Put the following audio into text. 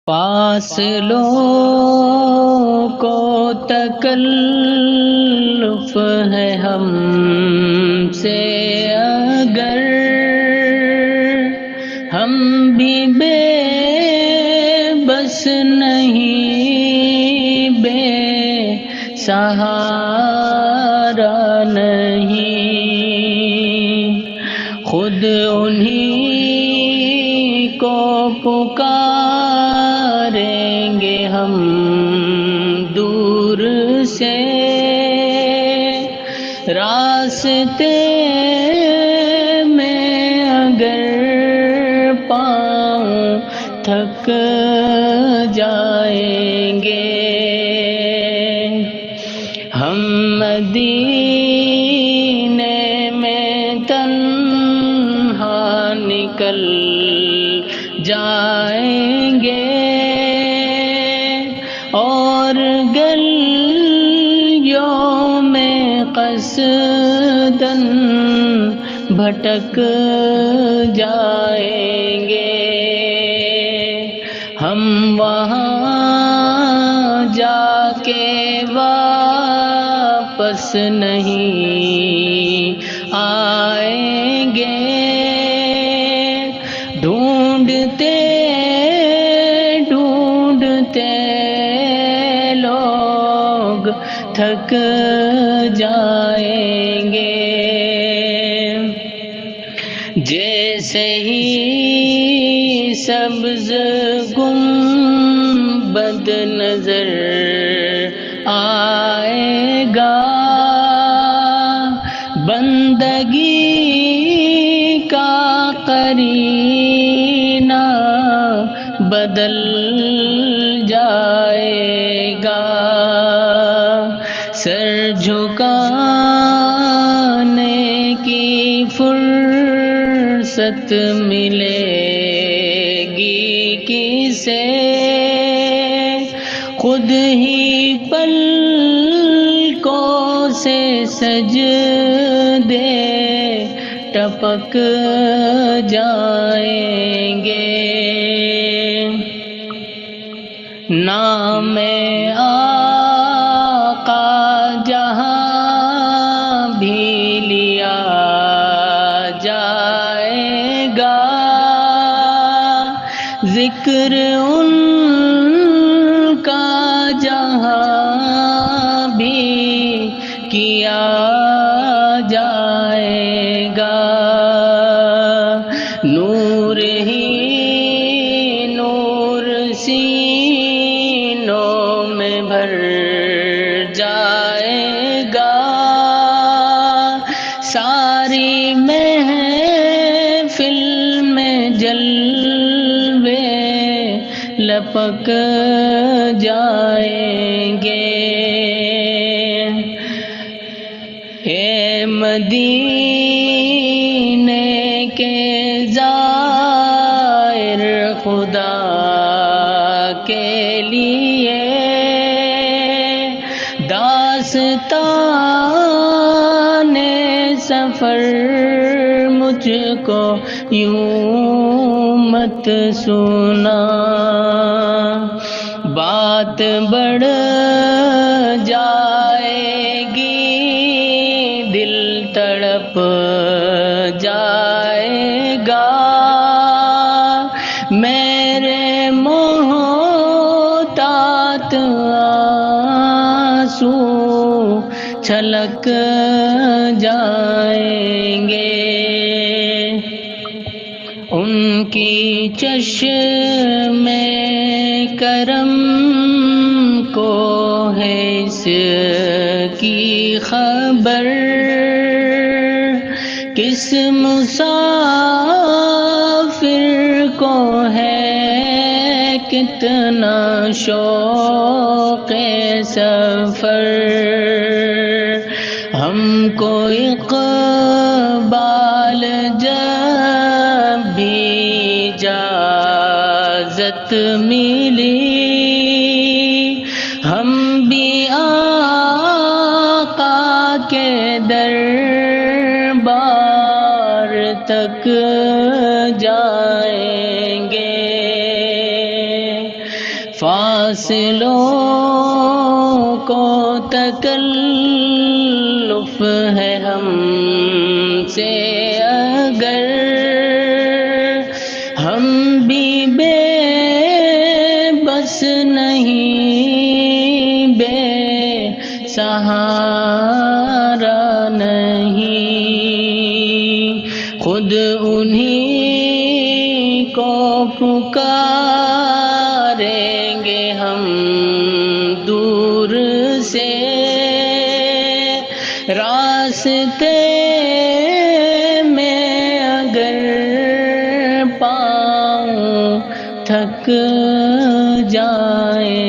فاصلوں کو تکلف ہے ہم سے اگر ہم بھی بے بس نہیں، بے سہارا نہیں، خود انہی کو پکاریں گے ہم دور سے، راستے میں اگر پاؤں تھک جائیں گے، ہم مدینے میں تنہا نکل جائیں گے، اور گلیوں میں قصداً بھٹک جائیں گے، ہم وہاں جا کے واپس نہیں آئیں گے، ڈھونڈتے ڈھونڈتے لوگ تھک جائیں گے، جیسے ہی سبز گنبد نظر آئے گا، بندگی کا قرینہ بدل جائے گا، سر جھکانے کی فرصت ملے گی کسے، خود ہی پلکوں سے سجدے ٹپک جائیں گے، نام آقا جہاں بھی لیا جائے گا، ذکر ان کا جہاں بھی کیا جائے گا، نور ہی نور سینوں میں بھر جائے گا، ساری محفل میں جلوے لپک جائیں گے، اے مدینے کے زائر، خدا کے لیے داستان سفر مجھ کو یوں مت سنا، بات بڑھ جائے گی، دل تڑپ جائے گا، میرے محتاط آنسو چھلک جائیں گے، ان کی چشم کرم کو ہے اس کی خبر، کس مسافر کو ہے کتنا شوق سفر، ہم کو اقبال جب بھی اجازت ملی، ہم بھی آقا کے دربار تک جائیں گے، واصلوں کو تکلف ہے ہم سے اگر، ہم بھی بے بس نہیں، بے سہارا نہیں، خود انہی کو پکاریں گے ہم دور سے، راستے میں اگر پاؤں تھک جائیں